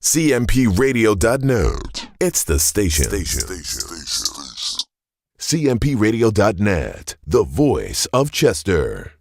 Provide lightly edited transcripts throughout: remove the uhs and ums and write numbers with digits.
CMPRadio.net. It's the station. CMPRadio.net, the voice of Chester.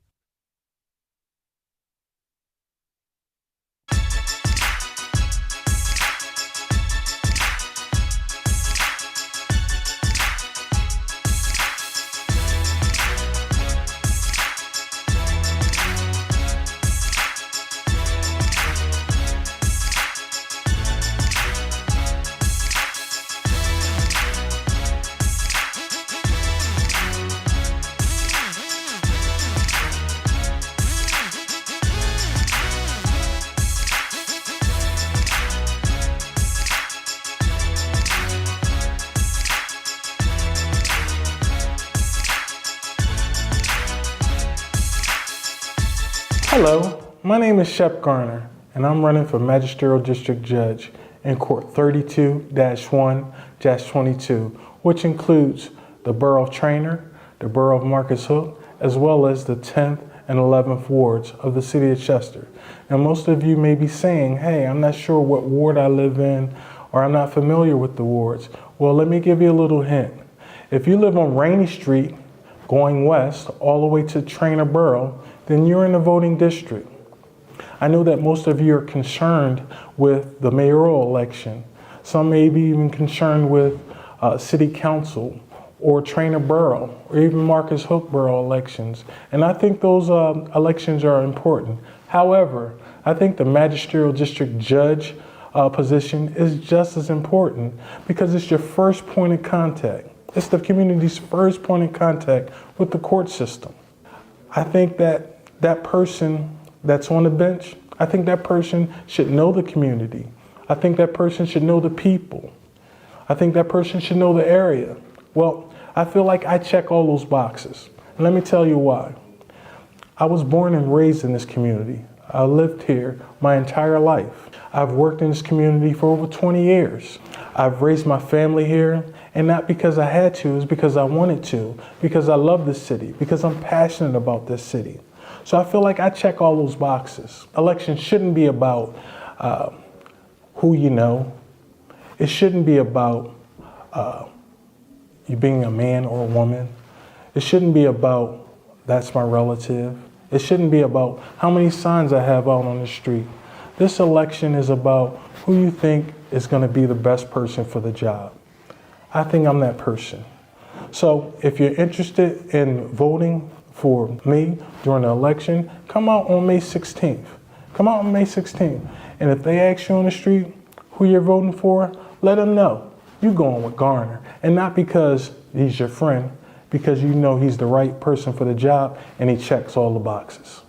Hello, my name is Shep Garner, and I'm running for Magisterial District Judge in Court 32-1-22, which includes the Borough of Traynor, the Borough of Marcus Hook, as well as the 10th and 11th wards of the City of Chester. And most of you may be saying, hey, I'm not sure what ward I live in, or I'm not familiar with the wards. Well, let me give you a little hint. If you live on Rainey Street, going west all the way to Traynor Borough, then you're in the voting district. I know that most of you are concerned with the mayoral election. Some may be even concerned with city council or Traynor Borough or even Marcus Hook Borough elections. And I think those elections are important. However, I think the magisterial district judge position is just as important because it's your first point of contact. It's the community's first point of contact with the court system. I think that person that's on the bench, I think that person should know the community. I think that person should know the people. I think that person should know the area. Well, I feel like I check all those boxes. And let me tell you why. I was born and raised in this community. I lived here my entire life. I've worked in this community for over 20 years. I've raised my family here, and not because I had to, it's because I wanted to, because I love this city, because I'm passionate about this city. So I feel like I check all those boxes. Elections shouldn't be about who you know. It shouldn't be about you being a man or a woman. It shouldn't be about that's my relative. It shouldn't be about how many signs I have out on the street. This election is about who you think is going to be the best person for the job. I think I'm that person. So if you're interested in voting for me during the election, come out on May 16th. Come out on May 16th. And if they ask you on the street who you're voting for, let them know you're going with Garner. And not because he's your friend, because you know he's the right person for the job and he checks all the boxes.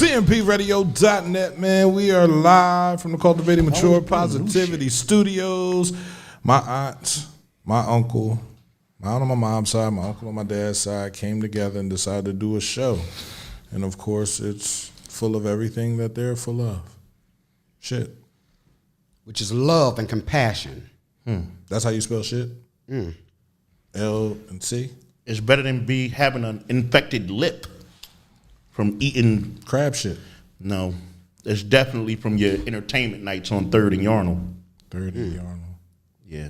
CMPRadio.net, man. We are live from the Cultivating Mature Positivity Studios. My aunt, my uncle, My aunt on my mom's side, my uncle on my dad's side came together and decided to do a show. And of course, it's full of everything that they're full of. Shit. Which is love and compassion. That's how you spell shit? L and C? It's better than having an infected lip from eating. Crab shit. No, it's definitely from your entertainment nights on 3rd and Yarnell. 3rd and Yarnell. Yeah.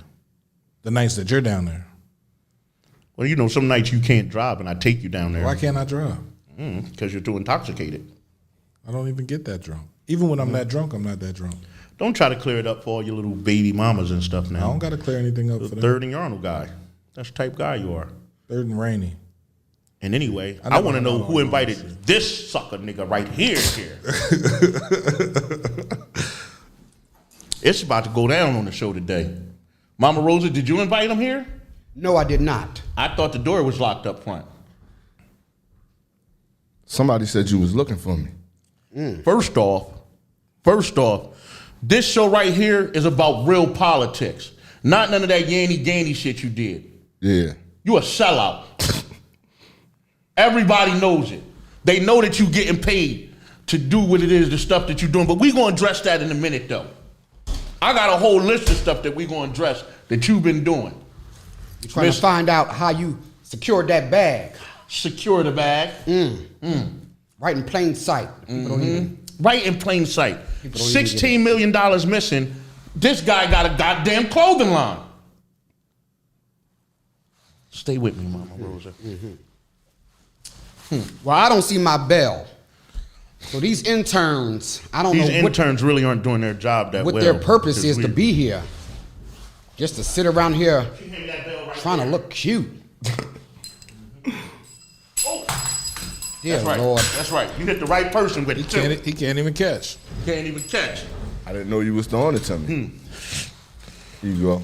The nights that you're down there. Well, you know, some nights you can't drive, and I take you down there. Why can't I drive? Because you're too intoxicated. I don't even get that drunk. Even when I'm that drunk, I'm not that drunk. Don't try to clear it up for all your little baby mamas and stuff now. I don't got to clear anything up The for that. 3rd and Yarnell guy. That's the type guy you are. 3rd and Rainy. And anyway, I I never want to hung know out who on invited those shit. this sucker nigga right here. It's about to go down on the show today. Mama Rosa, did you invite him here? No, I did not. I thought the door was locked up front. Somebody said you was looking for me. First off, this show right here is about real politics. Not none of that yanny shit you did. Yeah. You a sellout. Everybody knows it. They know that you getting paid to do what it is, the stuff that you're doing. But we gonna address that in a minute though. I got a whole list of stuff that we gonna address that you've been doing. You're trying to find out how you secured that bag. Secure the bag. Right in plain sight. People don't even. Right in plain sight. People don't even get $16 million missing. This guy got a goddamn clothing line. Stay with me, Mama Rosa. Well, I don't see my bell. So these interns, I don't These know interns really aren't doing their job that what well. their purpose It's is to weird. be here. Just to sit around here She hang that bell right trying to there. look cute. Oh, Dear that's right. Lord. That's right. You hit the right person with it too. He can't even catch. Can't even catch. I didn't know you was throwing it to me. Here you go.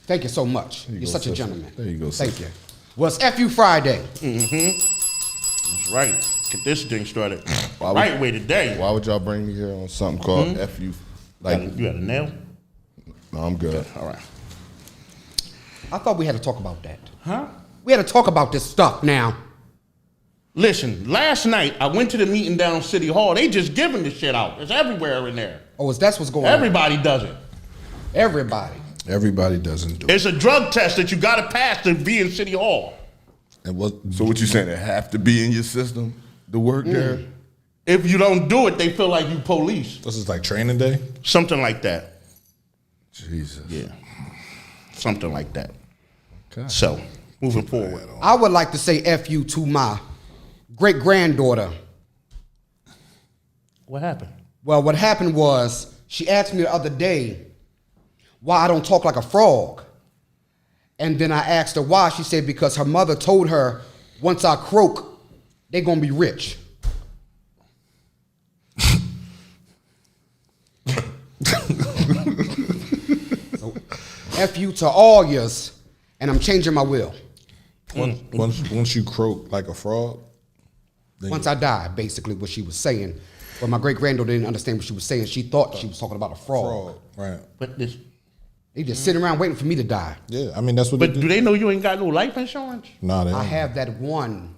Thank you so much. you You're go, such a sister. gentleman. There you go, Thank sister. you. Well, it's FU Friday. That's right. Get this thing started Why would- right way today. Why would y'all bring me here on something called FU? Like, You got a nail? no, I'm good. All right. I thought we had to talk about that. Huh? We had to talk about this stuff now. Listen, last night I went to the meeting down City Hall. They just giving the shit out. It's everywhere in there. Oh, that's what's going on? Everybody does it. Everybody. Everybody doesn't do it. It's a drug test that you got to pass to be in City Hall. And what? So what you saying? It have to be in your system to work there? If you don't do it, they feel like you police. This is like training day. Something like that. Jesus. Yeah. Something like that. Okay. So, moving forward. I would like to say FU to my great-granddaughter. What happened? Well, what happened was she asked me the other day why I don't talk like a frog. And then I asked her why. She said because her mother told her once I croak, they're going to be rich. So, FU to all yous, and I'm changing my will. Once you croak like a frog, then Once I die, basically what she was saying. But my great-granddaughter didn't understand what she was saying. She thought she was talking about a frog. right? But this. They just sitting around waiting for me to die. Yeah, I mean that's what. But they do they know you ain't got no life insurance? Nah, they I don't. have that one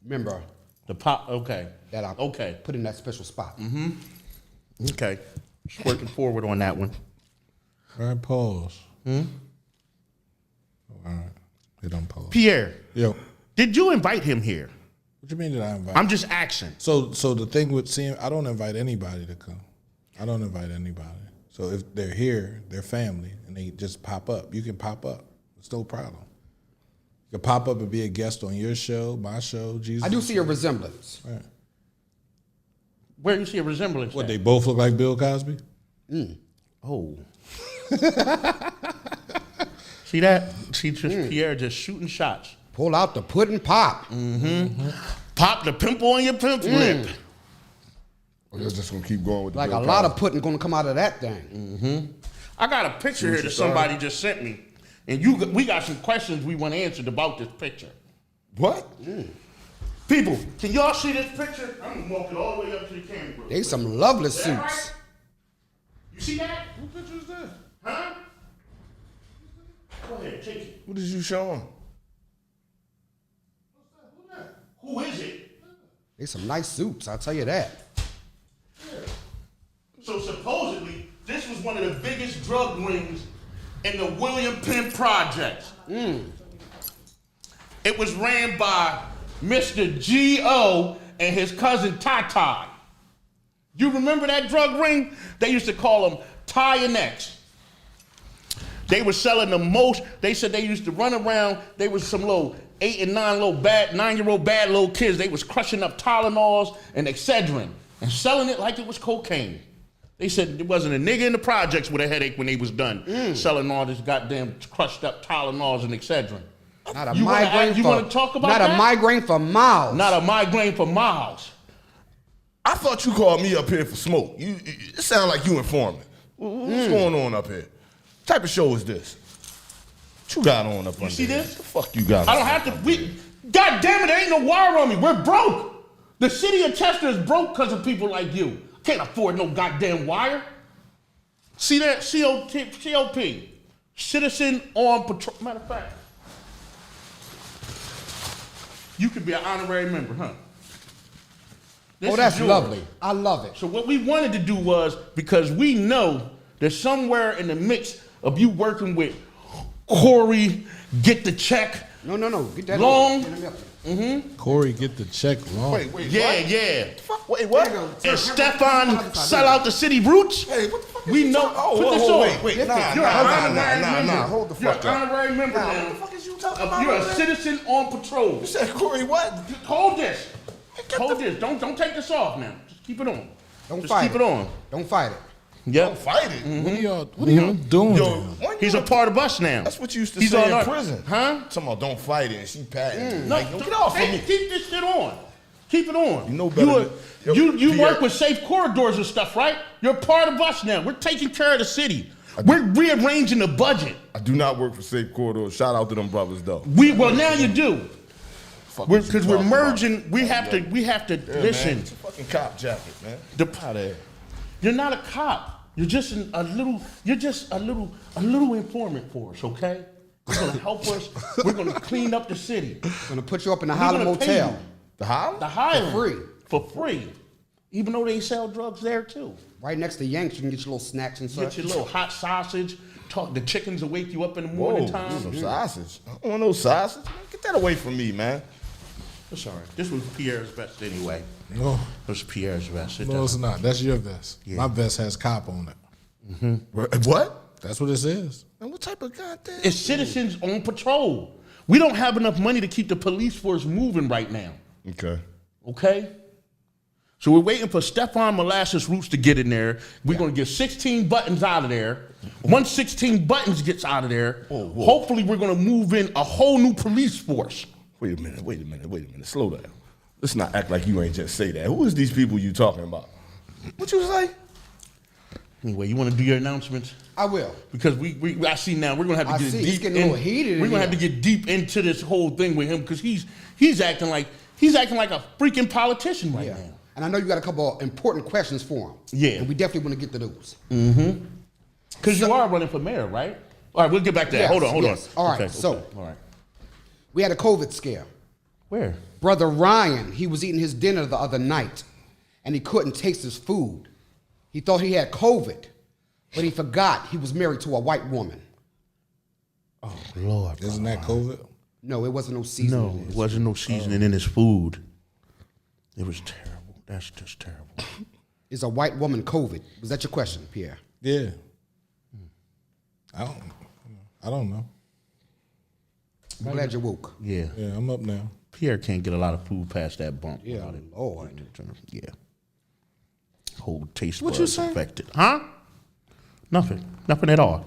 member The pop. Okay. that I Okay. put in that special spot. Okay. Just working forward on that one. All right, pause. All right, they don't pause. Pierre, Yo, did you invite him here? what you mean did I invite? I'm just asking. So the thing with seeing, I don't invite anybody to come. I don't invite anybody. So if they're here, they're family, and they just pop up. You can pop up. It's no problem. You can pop up and be a guest on your show, my show, Jesus. I do see a resemblance. Right. Where you see a resemblance? What, at? they both look like Bill Cosby? Oh. See that? See just Pierre just shooting shots. Pull out the pudding pop. Pop the pimple on your pimp lip. Or you're just gonna keep going with the Like a Bill lot of Cosby? pudding gonna come out of that thing. I got a picture here that somebody just sent me, and we got some questions we want answered about this picture. What? People, can y'all see this picture? I'm gonna walk it all the way up to the camera. bro. They some lovely Is that suits. right? You see that? What picture is that? Huh? Go ahead, take it. What is you showing? Who is it? They some nice suits, I'll tell you that. So supposedly, this was one of the biggest drug rings in the William Penn Projects. It was ran by Mr. G.O. and his cousin Ty. You remember that drug ring? They used to call them Ty and X. They were selling the most. They said they used to run around. They was some little 8 and 9-year-old bad little kids. They was crushing up Tylenols and Excedrin and selling it like it was cocaine. They said there wasn't a nigga in the projects with a headache when they was done selling all this goddamn crushed up Tylenols and Excedrin. Not a You migraine wanna talk about not that? a migraine for miles. Not a migraine for miles. I thought you called me up here for smoke. It sound like you informing. What's going on up here? What type of show is this? What you got on up under see here? this? The fuck you got I on don't have up to. under here? God damn it, there ain't no wire on me. We're broke. The city of Chester is broke because of people like you. Can't afford no goddamn wire. See that? COP. Citizen on Patrol. Matter of fact, you could be an honorary member, huh? This that's is yours. lovely. I love it. So what we wanted to do was, because we know there's somewhere in the mix of you working with Corey, get the check. No. Get that Long. on. Get him up. Corey get the check long. Wait, Yeah. Wait, what? There you go. And Stefan sell out the city roots. Hey, what the fuck is We you know. talking- Oh, put this whoa, on. wait, You're nah, an honorary member. hold the fuck You're up. an honorary member Nah, now. what the fuck is you talking about You're over a there? citizen on patrol. You said Corey what? Hold this. Hold this. Don't take this off now. Just keep it on. Don't Just fight keep it on. Don't fight it. Yep. Fight it. What are y'all doing? Yo, now? when He's you- a part of us now. That's what you used to He's say on in our- prison. Huh? Talking about don't fight it and she patting. No, Like, get off of me. Keep this shit on. Keep it on. You know better You, than- you Pierre- work with safe corridors and stuff, right? You're part of us now. We're taking care of the city. We're rearranging the budget. I do not work for Safe Corridor. Shout out to them brothers though. Well, now you do. Fuck what you Because we're talking about. merging. We have to. Yeah, Listen. Man, it's a fucking cop jacket, man. Out of here. You're not a cop. You're just a little informant for us, okay? You're gonna help us. We're gonna clean up the city. Gonna put you up in the We're Highland gonna pay Motel. you. The Highland? The Highland. free. For free. Even though they sell drugs there too. Right next to Yanks, you can get your little snacks and Get such. your little hot sausage. The chickens will wake you up in the Whoa, morning time. some sausage. I don't want no sausage. Man, get that away from me, man. That's all right. This was Pierre's vest anyway. No, This was Pierre's vest. It no, it's doesn't- not. That's your vest. Yeah. My vest has cop on it. What? That's what it says. Man, what type of goddamn? It's citizens on patrol. We don't have enough money to keep the police force moving right now. Okay. Okay? So we're waiting for Stefan Molasses Roots to get in there. We're going to get 16 buttons out of there. Once 16 buttons gets out of there, hopefully we're going to move in a whole new police force. Wait a minute. Slow down. Let's not act like you ain't just say that. Who is these people you talking about? What you say? Anyway, you want to do your announcements? I will. Because I see now we're gonna have to I get see. deep. It's getting a little heated in We're gonna have to here. get deep into this whole thing with him because he's acting like a freaking politician right Yeah. now. And I know you got a couple of important questions for him. Yeah. And we definitely want to get to those. Because you are running for mayor, right? All right, we'll get back to that. Yes, hold on. yes. All right, so- all right, We had a COVID scare. where? Brother Ryan, he was eating his dinner the other night, and he couldn't taste his food. He thought he had COVID, but he forgot he was married to a white woman. Oh Lord, Isn't that COVID? No, it wasn't no seasoning. no, it wasn't no seasoning in his food. It was terrible. That's just terrible. Is a white woman COVID? Was that your question, Pierre? Yeah. I don't know. I'm glad you woke. Yeah. Yeah, I'm up now. Pierre can't get a lot of food past that bump. Yeah, without it. Lord. Yeah. Whole taste What buds you say? affected. Huh? Nothing. Nothing at all.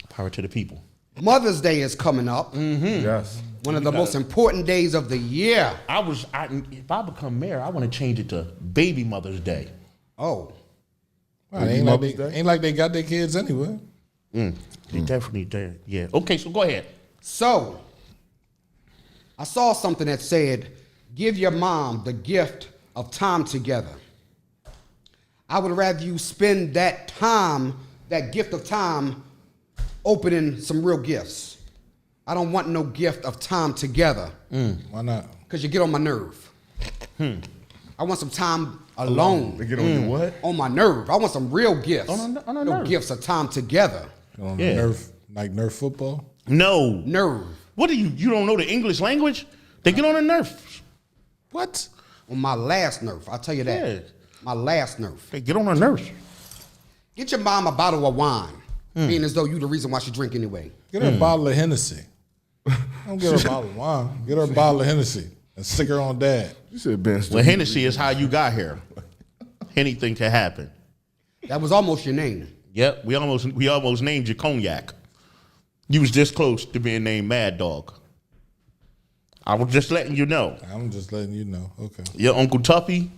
Power to the people. Mother's Day is coming up. Yes. One of the most important days of the year. If I become mayor, I want to change it to Baby Mother's Day. Oh, Right, ain't like they got their kids anyway. They definitely did. Yeah. Okay, so go ahead. so I saw something that said, give your mom the gift of time together. I would rather you spend that gift of time, opening some real gifts. I don't want no gift of time together. Why not? Because you get on my nerve. I want some time alone. They get on your what? On my nerve. I want some real gifts. On a no nerve. gifts of time together. On Yeah. Nerf, like Nerf football. No. Nerve. What do you don't know the English language? They get on the nerve. What? On my last nerve. I'll tell you that. Yeah. My last nerve. They get on the nerves. Get your mom a bottle of wine. Being as though you the reason why she drink anyway. Get her a bottle of Hennessy. Don't get her a bottle of wine. Get her a bottle of Hennessy and stick her on dad. You said Ben. Well, Hennessy is how you got here. Anything can happen. That was almost your name. Yep, we almost named you Cognac. You was this close to being named Mad Dog. I was just letting you know. I'm just letting you know. Okay. Your Uncle Tuffy,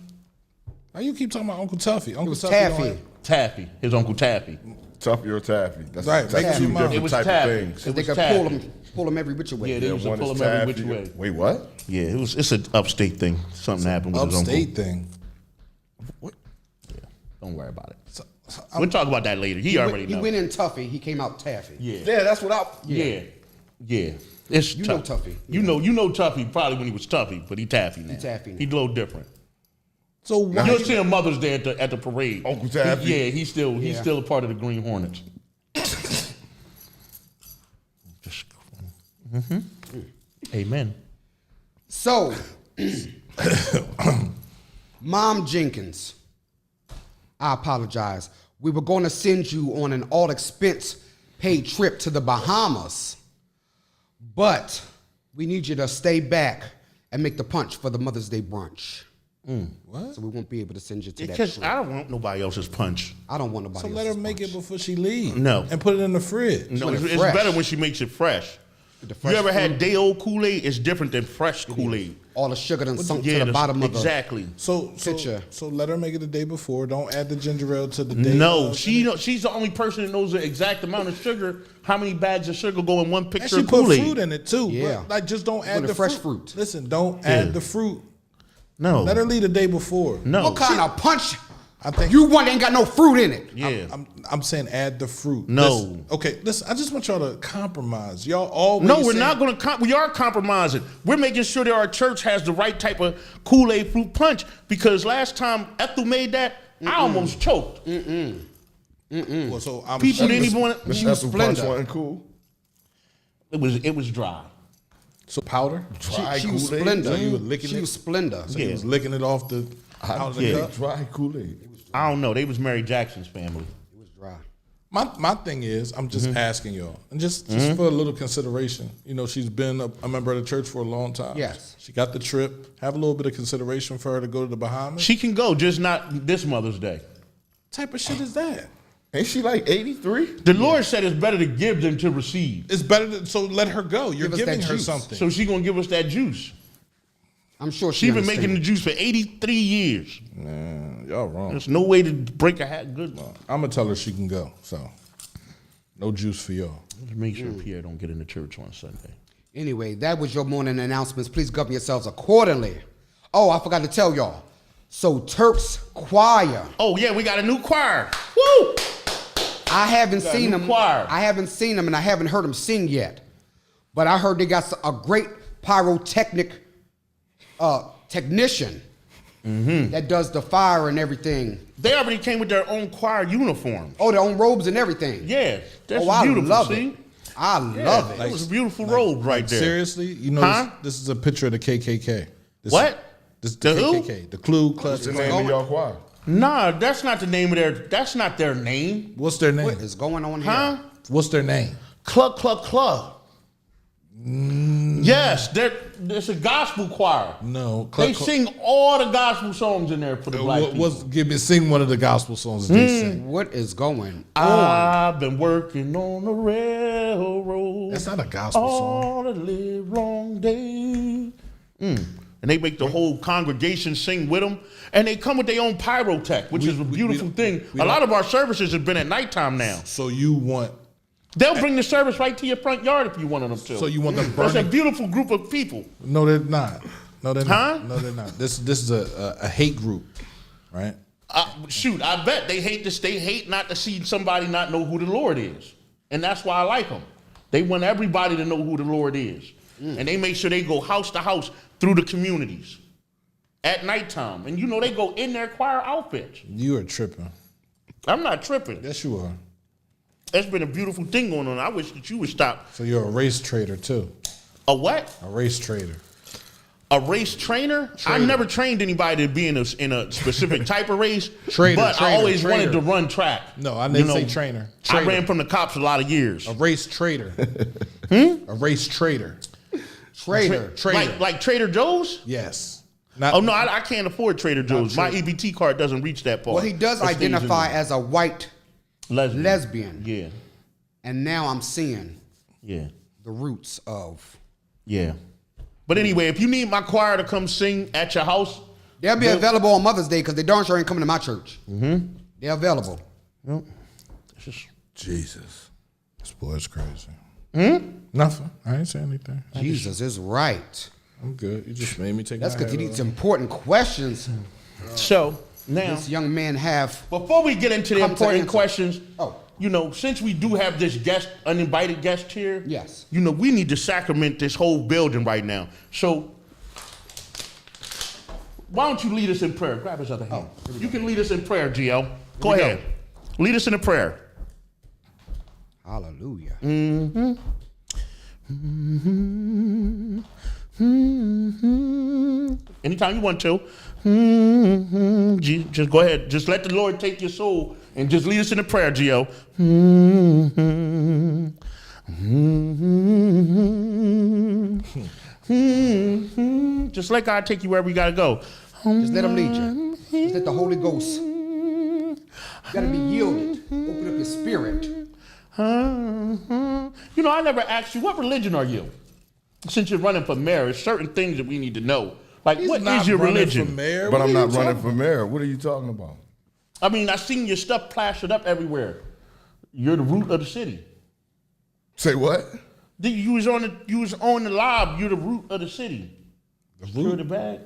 Why you keep talking about Uncle Tuffy? Uncle was Tuffy Taffy. don't- Taffy, his Uncle Taffy. Tuffy or Taffy. That's, Right, that's make two your mind. different It was type Taffy. of things. It They was could Taffy. pull them every which way. Yeah, they used to one pull is him every Taffy. which way. Wait, what? Yeah, it's an upstate thing. Something happened with his Upstate uncle. thing. Don't worry about it. So, We'll talk about that later. He already He knows. went in Tuffy. He came out Taffy. Yeah. Yeah, that's what I. Yeah. It's You know tough. Tuffy. You know Tuffy probably when he was Tuffy, but he Taffy now. He Taffy now. He's a little different. so why? You'll see a Mother's Day at the parade. Uncle Taffy? He's still a part of the Green Hornets. Amen. So, Mom Jenkins, I apologize. We were going to send you on an all-expense paid trip to the Bahamas, but we need you to stay back and make the punch for the Mother's Day brunch. What? So we won't be able to send you to that Because trip. I don't want nobody else's punch. I don't want nobody So let her else's make punch. it before she leaves. No. And put it in the fridge. No, When it's, it's it's fresh. better when she makes it fresh. The fresh You ever had fruit, day old Kool-Aid? It's different than fresh Kool-Aid. all the sugar done sunk Yeah, to the bottom of the... exactly. So Picture. so let her make it the day before. Don't add the ginger ale to the day. No, of. she's the only person that knows the exact amount of sugar, how many bags of sugar go in one And picture she of put Kool-Aid. fruit in it too. Yeah. But like just don't add Put the the fresh fruit. fruit. Listen, don't add the fruit. No. Let her leave the day before. No. What kind of punch? I think You want ain't got no fruit in it. Yeah. I'm saying add the fruit. No. Listen, okay, listen. I just want y'all to compromise. Y'all always No, we're say- not going to. We are compromising. We're making sure that our church has the right type of Kool-Aid fruit punch. Because last time Ethel made that, I almost choked. Well, so I'm People didn't she- even want. Miss She was Ethel Punch Splenda. wasn't cool. It was dry. So powder. Dry She was Kool-Aid. Splenda. So you were licking she it? was Splenda. So he Yeah. was licking it off the out of the Yeah. cup. Dry Kool-Aid. I don't know. They was Mary Jackson's family. It was dry. My thing is, I'm just asking y'all, and just for a little consideration. You know, she's been a member of the church for a long time. Yes. She got the trip. Have a little bit of consideration for her to go to the Bahamas. She can go, just not this Mother's Day. type of shit is that? Ain't she like 83? The Lord said it's better to give than to receive. It's better. So let her go. You're Give us giving that her juice. something. So she gonna give us that juice. I'm sure She she been making the juice for 83 years. Man, y'all wrong. There's no way to break a hat good. I'm gonna tell her she can go. So no juice for y'all. Just make sure Pierre don't get into church on Sunday. Anyway, that was your morning announcements. Please govern yourselves accordingly. Oh, I forgot to tell y'all. So Turk's choir. Oh yeah, we got a new choir. Woo! I haven't Got a seen new them. choir. I haven't seen them, and I haven't heard them sing yet. But I heard they got a great pyrotechnic technician that does the fire and everything. They already came with their own choir uniform. Oh, their own robes and everything. Yeah, that's Oh, I beautiful. love see? it. I Yeah, love it. that was a beautiful robe right there. Seriously, you know Huh? this is a picture of the KKK. This What? This The the who? KKK. The Kool Klux What's the Klan. name of y'all choir? Nah, that's not the name of their. That's not their name. What's their name? What is going on here? Huh? What's their name? Cluck, cluck, cluck. Yes, it's a gospel choir. No, They sing all the gospel songs in there for the black people. Give me sing one of the gospel songs that they sing. What is going on? I've been working on the railroad. That's not a gospel song. all the live long day. And they make the whole congregation sing with them. And they come with their own pyrotech, which is a beautiful thing. A lot of our services have been at nighttime now. So you want? They'll bring the service right to your front yard if you wanted them to. So you want them It's a burning? beautiful group of people. No, they're not. No, they're Huh? not. No, they're not. This is a hate group, right? Shoot, I bet they hate this. They hate not to see somebody not know who the Lord is. And that's why I like them. They want everybody to know who the Lord is. And they make sure they go house to house through the communities at nighttime. And you know, they go in their choir outfits. You are tripping. I'm not tripping. Yes, you are. That's been a beautiful thing going on. I wish that you would stop. So you're a race trader too. A what? A race trader. A race trainer? I never trained anybody to be in a specific type of race. But I always wanted to run track. No, I didn't say trainer. I ran from the cops a lot of years. A race trader. A race trader. Trader. Like Trader Joe's? Yes. Oh no, I can't afford Trader Joe's. My EBT card doesn't reach that part. Well, he does identify as a white lesbian. Yeah. And now I'm seeing Yeah. the roots of. Yeah. But anyway, if you need my choir to come sing at your house, They'll be available on Mother's Day because they darn sure ain't coming to my church. Mm-hmm. They're available. it's just Jesus. This boy's crazy. Nothing. I ain't saying anything. Jesus is right. I'm good. You just made me take That's my because he hat needs off. important questions so now. this young man have. Before we get into the Come to important answer. questions, Oh. you know, since we do have this uninvited guest here, Yes. you know, we need to sacrament this whole building right now. So why don't you lead us in prayer? Grab his other hand. You can lead us in prayer, GL. Go we go. ahead. Lead us in a prayer. Hallelujah. Anytime you want to. Just go ahead. Just let the Lord take your soul and just lead us in a prayer, GL. Just let God take you wherever you got to go. Just let him lead you. Just let the Holy Ghost. You got to be yielded. Open up your spirit. You know, I never asked you, what religion are you? Since you're running for mayor, there's certain things that we need to know. Like, He's what not is your running religion? for mayor. But What I'm are you not running talking for mayor. What are you talking about? I mean, I seen your stuff plastered up everywhere. You're the root of the city. Say what? You was on the live. You're the root of the city. The root of the bag.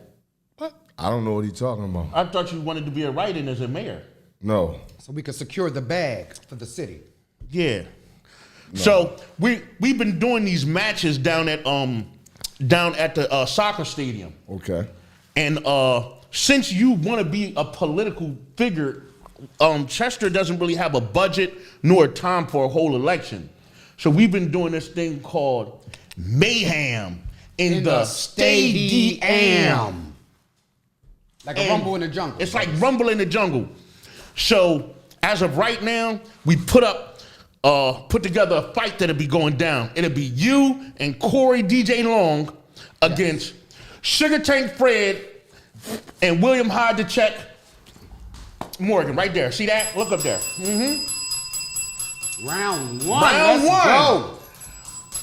I don't know what he's talking about. I thought you wanted to be a write-in as a mayor. No. So we can secure the bag for the city. Yeah. No. So we've been doing these matches down at the soccer stadium. Okay. And since you want to be a political figure, Chester doesn't really have a budget nor time for a whole election. So we've been doing this thing called Mayhem in the Stadium. Like a rumble in the jungle. It's like rumble in the jungle. So as of right now, we put together a fight that'll be going down. It'll be you and Corey DJ Long against Sugar Tank Fred and William Hyde the Check Morgan. Right there. See that? Look up there. Round one. Round Let's one. go.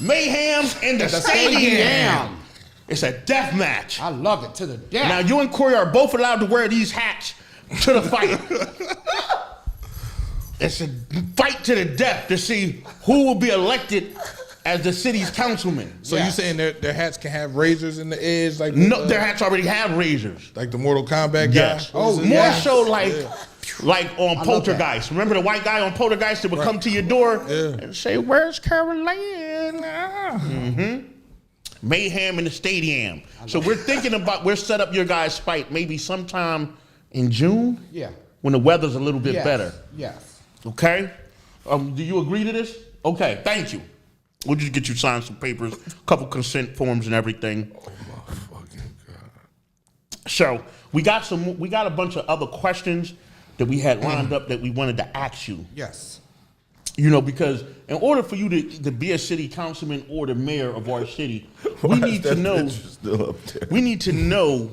Mayhem in the stadium. Stadium. It's a death match. I love it to the death. Now you and Corey are both allowed to wear these hats to the fight. It's a fight to the death to see who will be elected as the city's councilman. So you saying their hats can have razors in the edge, like No, their hats already have razors. like the Mortal Kombat guy? Yes. What is it? More so like on Poltergeist. Remember the white guy on Poltergeist that would come to your door and say, "Where's Caroline?" Mayhem in the stadium. So we're set up your guys' fight maybe sometime in June. Yeah. When the weather's a little bit Yes. better. Yes. Okay? Do you agree to this? Okay, thank you. We'll just get you signed some papers, a couple consent forms and everything. Oh my fucking God. So we got a bunch of other questions that we had lined up that we wanted to ask you. Yes. You know, because in order for you to be a city councilman or the mayor of our city, we need to know. Still up there. We need to know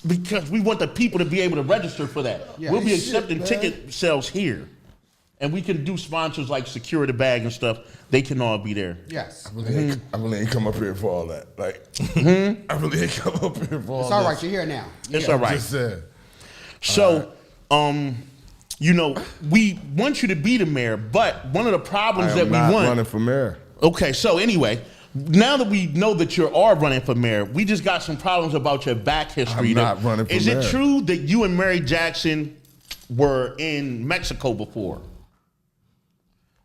because we want the people to be able to register for that. Yeah. We'll be Shit, accepting man. ticket sales here. And we can do sponsors like Secure the Bag and stuff. They can all be there. Yes. I really ain't come up here for all that. Like, I really ain't come up here for all that. It's all right. You're here now. It's Yeah. all right. Just said. So, you know, we want you to be the mayor, but one of the problems I that am we not want. running for mayor. Okay, so anyway, now that we know that you are running for mayor, we just got some problems about your back history. I'm not running for Is mayor. it true that you and Mary Jackson were in Mexico before?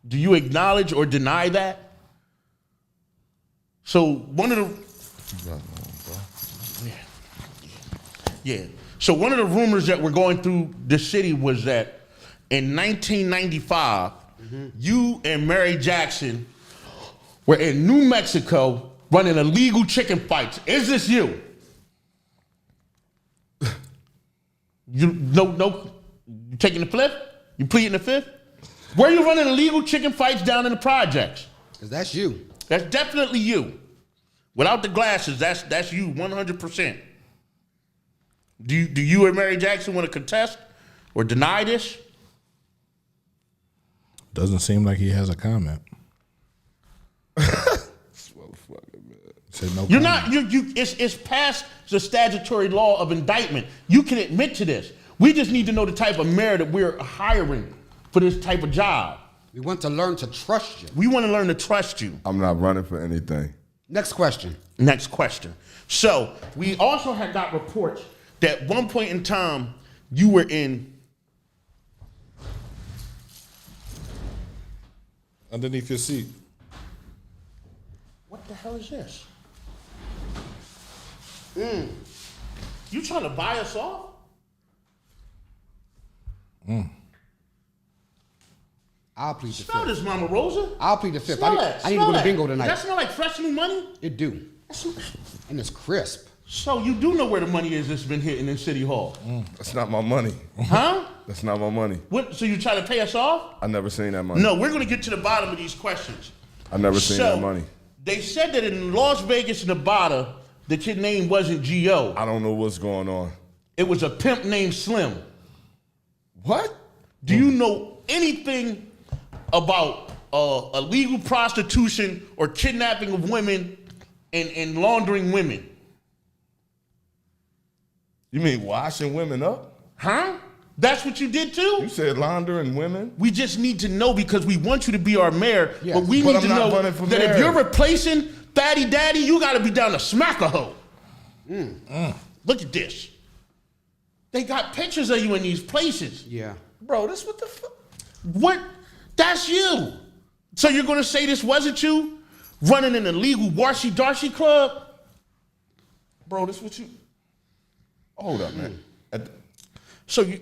Do you acknowledge or deny that? So one of the yeah. So one of the rumors that were going through the city was that in 1995, you and Mary Jackson were in New Mexico running illegal chicken fights. Is this you? You taking the fifth? You pleading the fifth? Were you running illegal chicken fights down in the projects? Because that's you. That's definitely you. Without the glasses, that's you 100%. Do you and Mary Jackson want to contest or deny this? Doesn't seem like he has a comment. Said no You're comment. not. It's past the statutory law of indictment. You can admit to this. We just need to know the type of mayor that we're hiring for this type of job. We want to learn to trust you. We want to learn to trust you. I'm not running for anything. Next question. Next question. So we also had got reports that one point in time you were in Underneath your seat. What the hell is this? You trying to buy us off? I'll plead the Smell fifth. this, Mama Rosa. I'll plead the fifth. Smell I that. need to Smell go to that. bingo Does tonight. that smell like fresh new money? It do. And it's crisp. So you do know where the money is that's been hitting in City Hall, That's not my money. huh? That's not my money. What? So you try to pay us off? I never seen that money. No, we're going to get to the bottom of these questions. I never seen that money. They said that in Las Vegas, Nevada, that your name wasn't G.O. I don't know what's going on. It was a pimp named Slim. What? Do you know anything about illegal prostitution or kidnapping of women and laundering women? You mean washing women up? Huh? That's what you did too? You said laundering women? We just need to know because we want you to be our mayor, Yes. but we But need I'm to not know running for that mayor. if you're replacing Fatty Daddy, you got to be down to smack a hoe. Look at this. They got pictures of you in these places. Yeah. Bro, this what the fuck? What? That's you. So you're going to say this wasn't you? Running an illegal warshy-darshy club? Bro, this what you... Hold up, man. So you...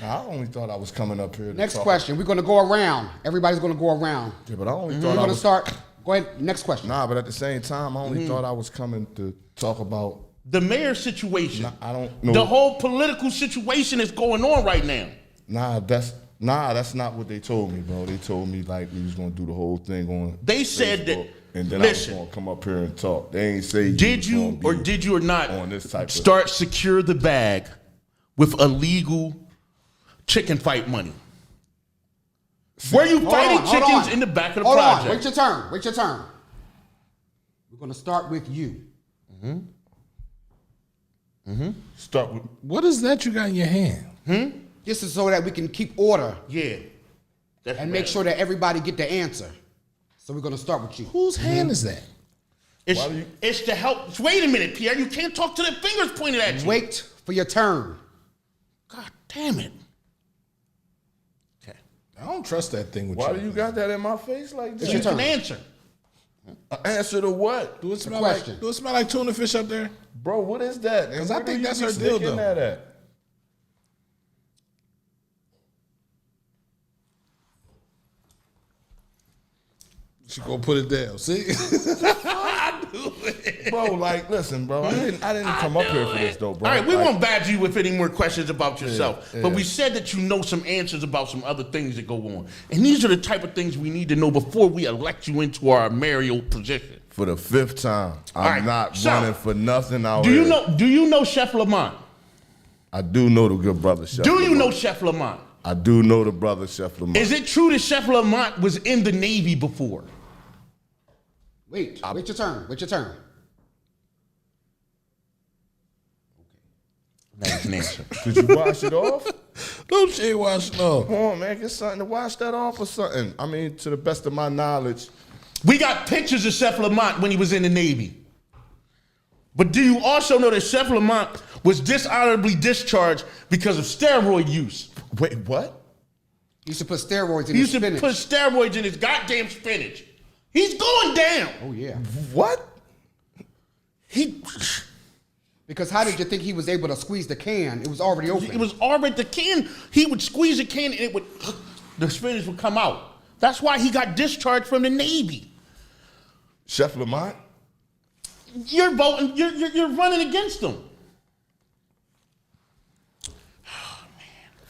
I only thought I was coming up here to Next talk. question. We're going to go around. Everybody's going to go around. Yeah, but I only We're thought I going to was... start. Go ahead. Next question. Nah, but at the same time, I only thought I was coming to talk about... The mayor situation. I don't know. The whole political situation is going on right now. Nah, that's not what they told me, bro. They told me like we was gonna do the whole thing on. They said Facebook, that- and then listen. I was gonna come up here and talk. They ain't say. Did was you gonna be or did you or not on this type of- start secure the bag with illegal chicken fight money? Were you fighting Hold chickens on. in the back of the Hold on. project? Wait your turn. Wait your turn. We're going to start with you. Start with. What is that you got in your hand? This is so that we can keep order Yeah. That's and make bad. sure that everybody get the answer. So we're going to start with you. Whose hand is that? It's to help. Wait a minute, Pierre. You can't talk to the fingers pointed at you. Wait for your turn. God damn it. Okay. I don't trust that thing with Why you. do you got that in my face like So that? you your can turn. answer. Answer to what, Do it smell question. like? Do it smell like tuna fish up there? bro? What is that? And 'Cause I where do think you that's be her sticking dildo. that at? She gonna put it down. See? Bro, like, listen, bro. I didn't come up here for this though, bro. All right, we Like, won't badger you with any more questions about yourself. yeah. But we said that you know some answers about some other things that go on. And these are the type of things we need to know before we elect you into our mayoral position. for the 5th time, I'm right, not so, running for nothing out Do here. you know Chef Lamont? I do know the good brother Chef. Do you Lamont. know Chef Lamont? I do know the brother Chef Lamont. Is it true that Chef Lamont was in the Navy before? Wait your turn. Wait your turn. That's an answer. Did you wash it off? Don't shade wash no. Come on, man, get something to wash that off or something. I mean, to the best of my knowledge, We got pictures of Chef Lamont when he was in the Navy. But do you also know that Chef Lamont was dishonorably discharged because of steroid use? wait, what? You should put steroids in He his used to spinach. put steroids in his goddamn spinach. He's going down. Oh yeah. What? Because how did you think he was able to squeeze the can? It was already open. It was already the can. He would squeeze the can and the spinach would come out. That's why he got discharged from the Navy. Chef Lamont? You're voting. You're running against him.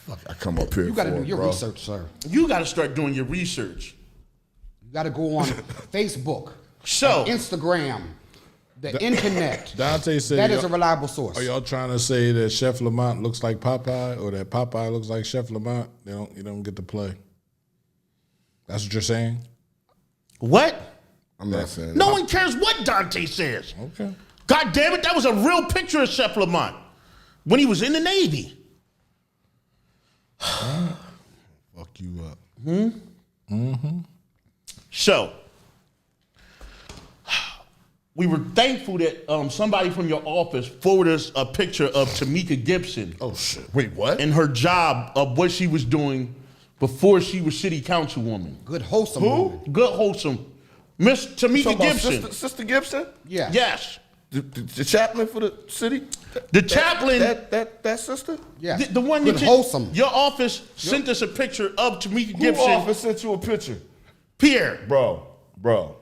Fuck, I come up here. You got to for do it, your bro. research, sir. You got to start doing your research. You got to go on Facebook, So Instagram, the internet. Dante said That is a reliable source. Are y'all trying to say that Chef Lamont looks like Popeye, or that Popeye looks like Chef Lamont? You don't get to play. That's what you're saying? what? I'm not saying No that. one cares what Dante says. Okay. God damn it, that was a real picture of Chef Lamont when he was in the Navy. Fuck you up. So, we were thankful that somebody from your office forwarded us a picture of Tamika Gibson Oh shit. Wait, what? and her job of what she was doing before she was city councilwoman. Good wholesome Who? woman. Good, wholesome. Miss Tamika Talking about Gibson. Sister Gibson? Yeah. Yes. The chaplain for the city? The chaplain, That sister? Yeah. the one Good that wholesome. your office sent us a picture of Tamika Who Gibson. office sent you a picture? Pierre. Bro. Bro.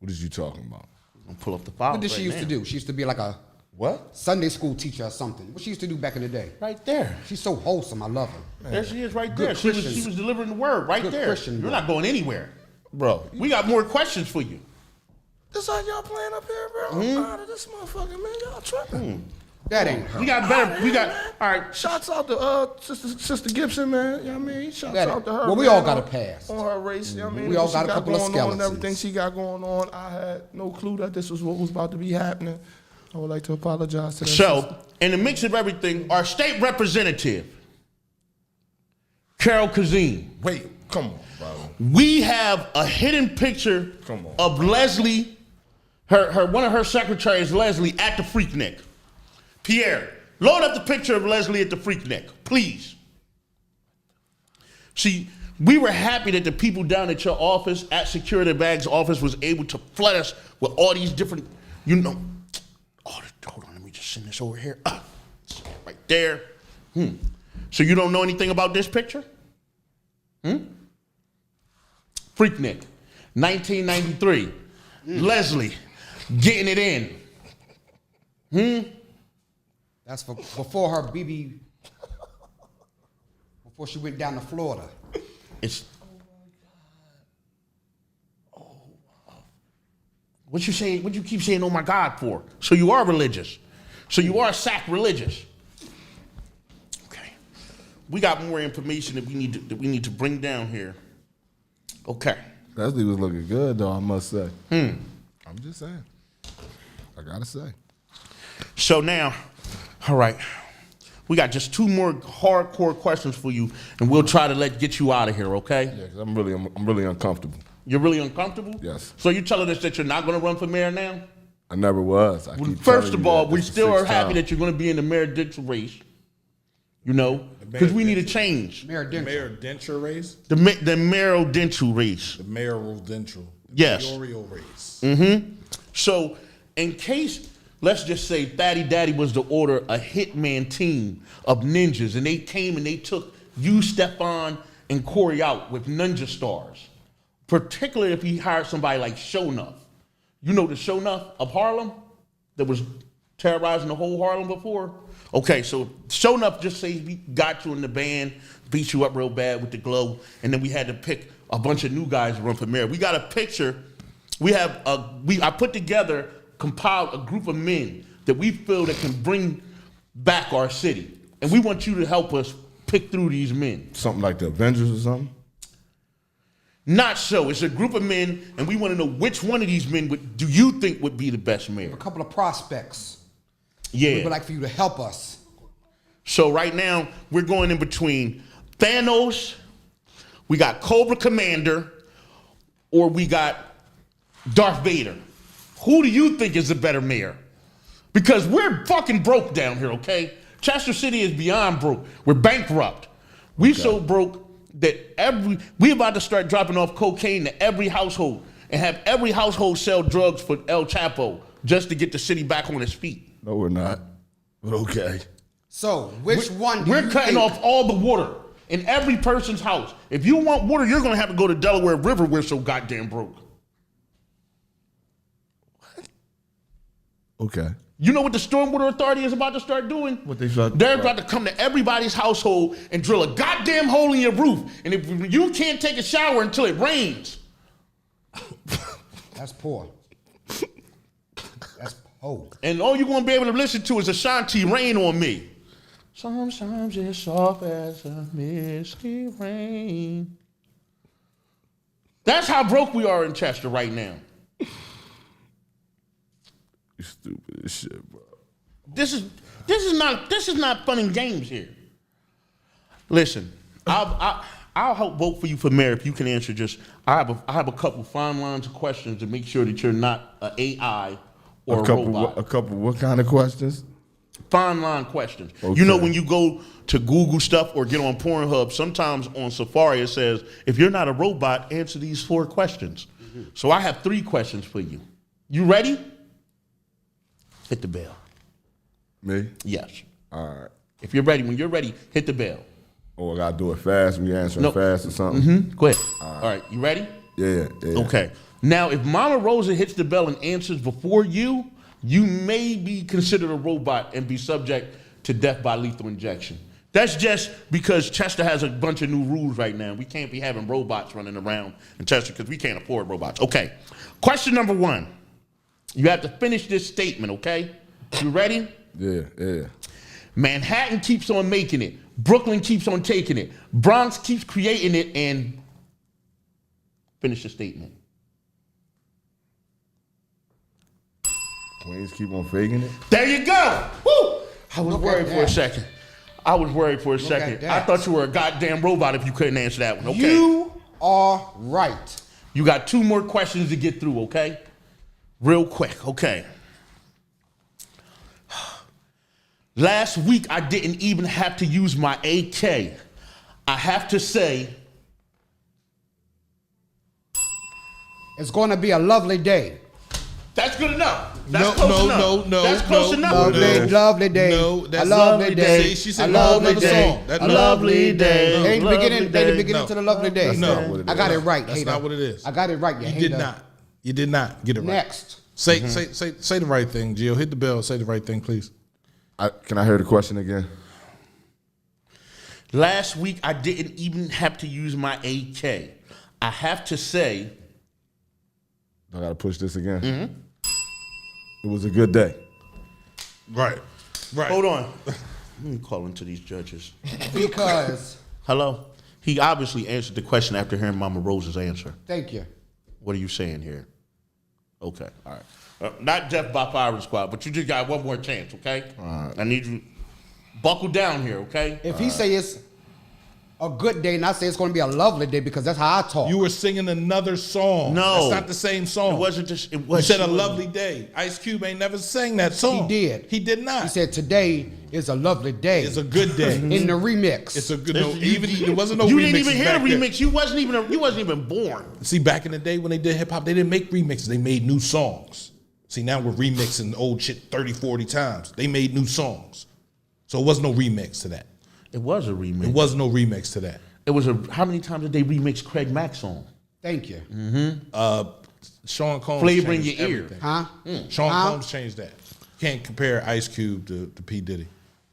What is you talking about? I'm gonna pull up the file. What did she used to do? She used to be like a What? Sunday school teacher or something. What she used to do back in the day. Right there. She's so wholesome. I love her. There she is right Good there. She Christian. was delivering the word right Good there. Christian You're boy. not going anywhere. Bro. We got more questions for you. This how y'all playing up here, bro? I'm tired of this motherfucker, man. Y'all tripping. That ain't her. We got better. We got all right. Shouts out to Sister Gibson, man. You know what I mean? Shouts That- out to her. well, we man, all got on- a past. On her race, you know what I mean? We all What she got a couple of going on and skeletons. everything she got going on. I had no clue that this was what was about to be happening. I would like to apologize to that sister. So, in the mix of everything, our state representative, Carol Kazim, Wait, come on, bro. we have a hidden picture Come on. of Leslie, her one of her secretaries, Leslie, at the Freaknik. Pierre, load up the picture of Leslie at the Freaknik, please. See, we were happy that the people down at your office, at Security Bag's office, was able to flood us with all these different, hold on, let me just send this over here. Right there. So you don't know anything about this picture? Freaknik, 1993. Leslie, getting it in. That's before her BB. Before she went down to Florida. It's. What you saying? What you keep saying? Oh my God, for? So you are religious. So you are sacrilegious. Okay. We got more information that we need to bring down here. Okay. Leslie was looking good, though, I must say. I'm just saying. I gotta say. So now, all right, we got just two more hardcore questions for you, and we'll try to get you out of here. Okay? Yeah, 'cause I'm really uncomfortable. You're really uncomfortable? Yes. So you're telling us that you're not going to run for mayor now? I never was. I Well, keep first telling of you all, that. we This is still are sixth happy time. that you're going to be in the mayor-dental race. You know, because we need a change. Mayor Denton. Mayor denture race? The mayor-dental race. The mayoral denture. The Yes. mayoral race. So, in case, let's just say Thaddy Daddy was to order a hitman team of ninjas, and they came and they took you, Stefan, and Corey out with ninja stars. Particularly if he hired somebody like Shonuff. You know the Shonuff of Harlem that was terrorizing the whole Harlem before? Okay, so Shonuff just say he got you in the band, beat you up real bad with the glow, and then we had to pick a bunch of new guys to run for mayor. We got a picture. I put together, compiled a group of men that we feel that can bring back our city. And we want you to help us pick through these men. Something like the Avengers or something? Not so. It's a group of men, and we want to know which one of these men do you think would be the best mayor? A couple of prospects. Yeah. We would like for you to help us. So right now, we're going in between Thanos, we got Cobra Commander, or we got Darth Vader. Who do you think is the better mayor? Because we're fucking broke down here, okay? Chester City is beyond broke. We're bankrupt. We so broke that we about to start dropping off cocaine to every household and have every household sell drugs for El Chapo just to get the city back on its feet. No, we're not. But okay. So, which one do We're you cutting think? off all the water in every person's house. If you want water, you're going to have to go to Delaware River. We're so goddamn broke. Okay. You know what the Stormwater Authority is about to start doing? What they start- They're about to come to everybody's household and drill a goddamn hole in your roof. And if you can't take a shower until it rains. That's poor. That's poor. And all you're going to be able to listen to is Ashanti Rain on Me. Sometimes it's soft as a misty rain. That's how broke we are in Chester right now. You stupid as shit, bro. This is not fun and games here. Listen, I'll help vote for you for mayor if you can answer just. I have a couple fine lines of questions to make sure that you're not an AI or a robot. A couple what kind of questions? Fine line questions. Okay. You know when you go to Google stuff or get on Pornhub, sometimes on Safari it says, if you're not a robot, answer these 4 questions. Mm-hmm. So I have 3 questions for you. You ready? Hit the bell. Me? Yes. All right. If you're ready, when you're ready, hit the bell. Oh, I gotta do it fast. We answering No. fast or something. Mm-hmm. Go ahead. All right. You ready? Yeah. Okay. Now, if Mama Rosa hits the bell and answers before you, you may be considered a robot and be subject to death by lethal injection. That's just because Chester has a bunch of new rules right now. We can't be having robots running around in Chester because we can't afford robots. Okay. Question number 1. You have to finish this statement, okay? You ready? Yeah. Manhattan keeps on making it. Brooklyn keeps on taking it. Bronx keeps creating it, and finish the statement. Queens keep on faking it. There you go. Woo! I was Look worried at for a that. second. at that. I thought you were a goddamn robot if you couldn't answer that one. Okay. You are right. You got 2 more questions to get through, okay? Real quick, okay. Last week, I didn't even have to use my AK. I have to say, It's going to be a lovely day. that's good enough. That's No, close no, enough. no, That's close no, enough. Lovely, lovely day. No, that's a lovely day. See, she said a a whole lovely nother day. song. That- a no. lovely day. No. They the beginning. They the beginning No. to the lovely day. That's not what it I got is. it right. That's hater. not what it is. I got it right. You hater. did not. You did not get it right. Next. Say the right thing, Gio. Hit the bell. Say the right thing, please. Can I hear the question again? Last week, I didn't even have to use my AK. I have to say, I gotta push this again. Mm-hmm. It was a good day. Right. hold on. Let me call into these judges. Because. Hello? He obviously answered the question after hearing Mama Rose's answer. Thank you. What are you saying here? Okay, all right. Not Jeff by Firing Squad, but you just got one more chance, okay? All right. I need you buckle down here, okay? If he say it's a good day and I say it's going to be a lovely day because that's how I talk. You were singing another song. No. That's not the same song. It wasn't just. It You was. said a lovely day. Ice Cube ain't never sang that song. He did. He did not. He said today is a lovely day. It's a good day. in the remix. It's a good. It's- No, even there wasn't no. You remixes didn't even hear the back then. remix. You wasn't even born. See, back in the day when they did hip hop, they didn't make remixes. They made new songs. See, now we're remixing old shit 30, 40 times. They made new songs. So it wasn't no remix to that. It was a remix. It wasn't no remix to that. It was a. How many times did they remix Craig Mack's song? Thank you. Sean Combs Flavor in changed your ear. everything. Huh? Sean Combs changed that. Can't compare Ice Cube to P. Diddy. It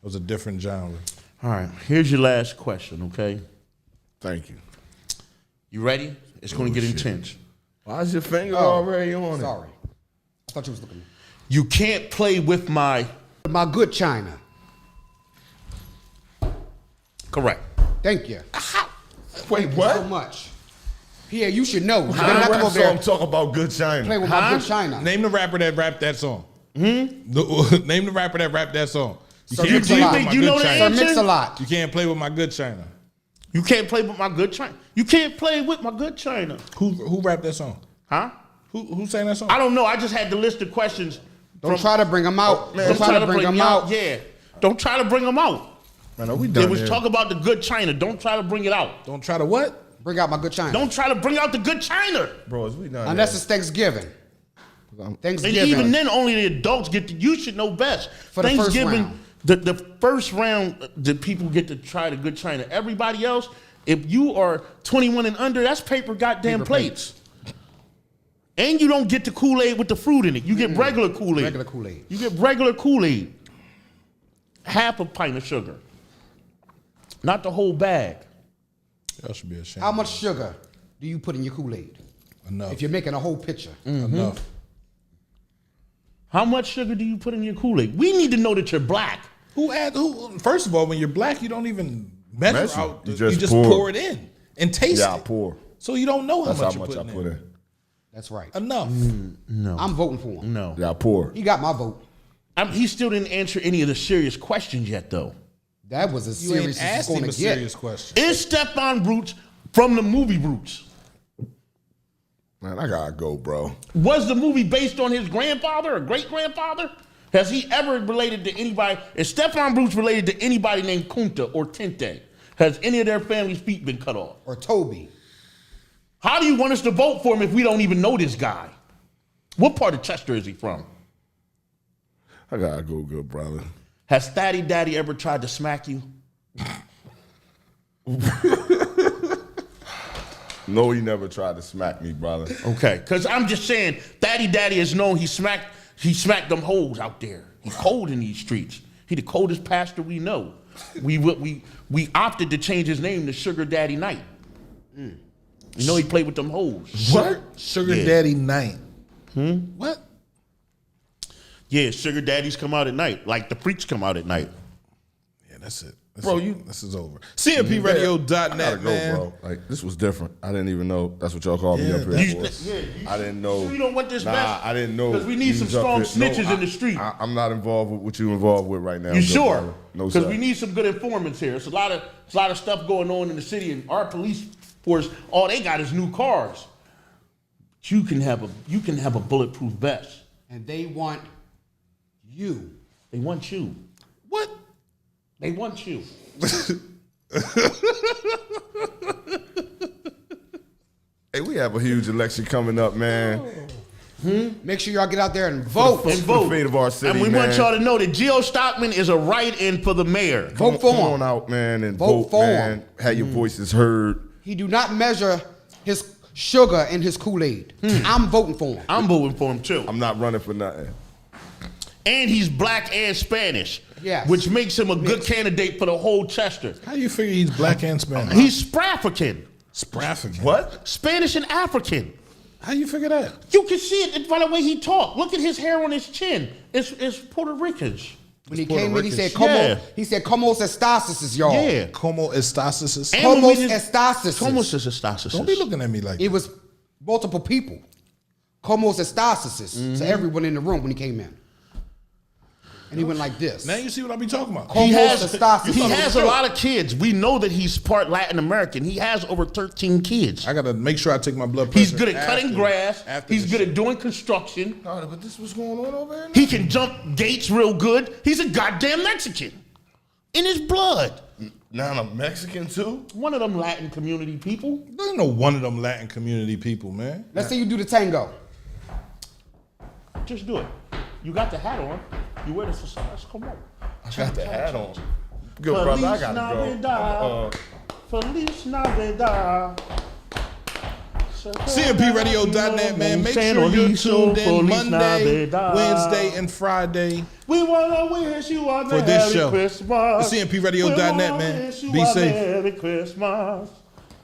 was a different genre. All right. Here's your last question, okay? Thank you. You ready? It's going to get intense. Why is your finger already on it? Sorry. I thought you was looking. You can't play with my. My good China. Correct. Thank you. Wait, So what? much. Pierre, you should know. You better I not come rap over there song talk about good play China. with my good China. Name the rapper that rapped that song. Name the rapper that rapped that song. You Sir can't Mix-a-Lot. play with think my you good know the Sir China. answer? Mix-a-Lot. You can't play with my good China. You can't play with my good China. You can't play with my good China. Who rapped that song? Huh? Who sang that song? I don't know. I just had the list of questions. Don't try to bring them out. man. Don't try to bring them out. Yeah. Don't try to bring them out. Man, are we They done was here? talk about the good China. Don't try to bring it out. Don't try to what? Bring out my good China. Don't try to bring out the good China. Bro, is we done Unless here? it's Thanksgiving. And Thanksgiving. even then, only the adults get to. You should know best. For the first Thanksgiving, round. the first round, the people get to try the good China. Everybody else, if you are 21 and under, that's paper goddamn Paper plates. And you don't get the Kool-Aid with the fruit in it. You get regular Kool-Aid. Regular Kool-Aid. You get regular Kool-Aid. Half a pint of sugar. Not the whole bag. Y'all should be ashamed. How much sugar do you put in your Kool-Aid? Enough. If you're making a whole pitcher. Enough. How much sugar do you put in your Kool-Aid? We need to know that you're black. Who? First of all, when you're black, you don't even measure out. You You just just pour. pour it in and taste Yeah, I it. pour. So you don't know how That's much how you're much I putting put in. in. That's right. Enough. I'm voting for him. No. Yeah, I pour. He got my vote. He still didn't answer any of the serious questions yet, though. That was as You ain't serious as it's asked him going a to get. serious question. Is Stephon Roots from the movie Roots? Man, I gotta go, bro. Was the movie based on his grandfather or great-grandfather? Has he ever related to anybody? Is Stephon Roots related to anybody named Kunta or Tinte? Has any of their family's feet been cut off? Or Toby. How do you want us to vote for him if we don't even know this guy? What part of Chester is he from? I gotta go, good brother. Has Thaddy Daddy ever tried to smack you? No, he never tried to smack me, brother. Okay, because I'm just saying, Thaddy Daddy is known he smacked them hoes out there. He's cold in these streets. He the coldest pastor we know. We opted to change his name to Sugar Daddy Knight. You know he played with them hoes. What? Sugar Yeah. Daddy Night. What? Yeah, Sugar Daddies come out at night, like the freaks come out at night. Yeah, that's it. Bro, This is over. I gotta CMPRadio.net, go, man. bro. Like, this was different. I didn't even know that's what y'all called me Yeah, up here that's- for. I didn't know. You don't want this Nah, mess? I didn't know. Because we need you some was up strong here. snitches in the street. I'm not involved with what you involved with right now. You good sure? brother. No, Because sir. we need some good informants here. It's a lot of stuff going on in the city, and our police force, all they got is new cars. But you can have a bulletproof vest. And they want you. They want you. What? They want you. Hey, we have a huge election coming up, man. Make sure y'all get out there and vote. And For vote. the fate of our city, And we man. want y'all to know that Geo Stockman is a write-in for the mayor. Vote for Come him. on out, man, and Vote vote, for man. him. Have your voices heard. He do not measure his sugar in his Kool-Aid. I'm voting for him. I'm voting for him too. I'm not running for nothing. And he's black and Spanish. Yes. Which makes him a good candidate for the whole Chester. How do you figure he's black and Spanish? He's Sprafrican. Sprafrican. What? Spanish and African. How you figure that? You can see it by the way he talked. Look at his hair on his chin. It's Puerto Ricans. When he Puerto came in, he Rican. said, "Como," Yeah. he said, "Como estás, y'all." Yeah. Como estasis? And Como when we just- estás. Como estás? Don't be looking at me like It that. was multiple people. Como estás to everyone in the room when he came in. And he went like this. Now you see what I be talking about. Como He has estás. a lot of kids. We know that he's part Latin American. He has over 13 kids. I gotta make sure I take my blood pressure. He's good at cutting after- grass. after He's the good show. at doing construction. No, but this was going on over here. He can jump gates real good. He's a goddamn Mexican. In his blood. Now I'm Mexican too. One of them Latin community people. There's no one of them Latin community people, man. Let's say you do the tango. Just do it. You got the hat on. You wear the facades. Come on. I got the hat on. Good brother, I gotta go. Feliz Navidad. CMPRadio.net, man. Make sure you're tuned in Monday, Wednesday, and Friday. We wanna wish you a For this Merry show. Christmas. CMPRadio.net, We wanna man. wish you Be a safe. Merry Christmas.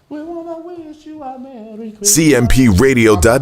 We wanna wish you a Merry Christmas. CMPRadio.net.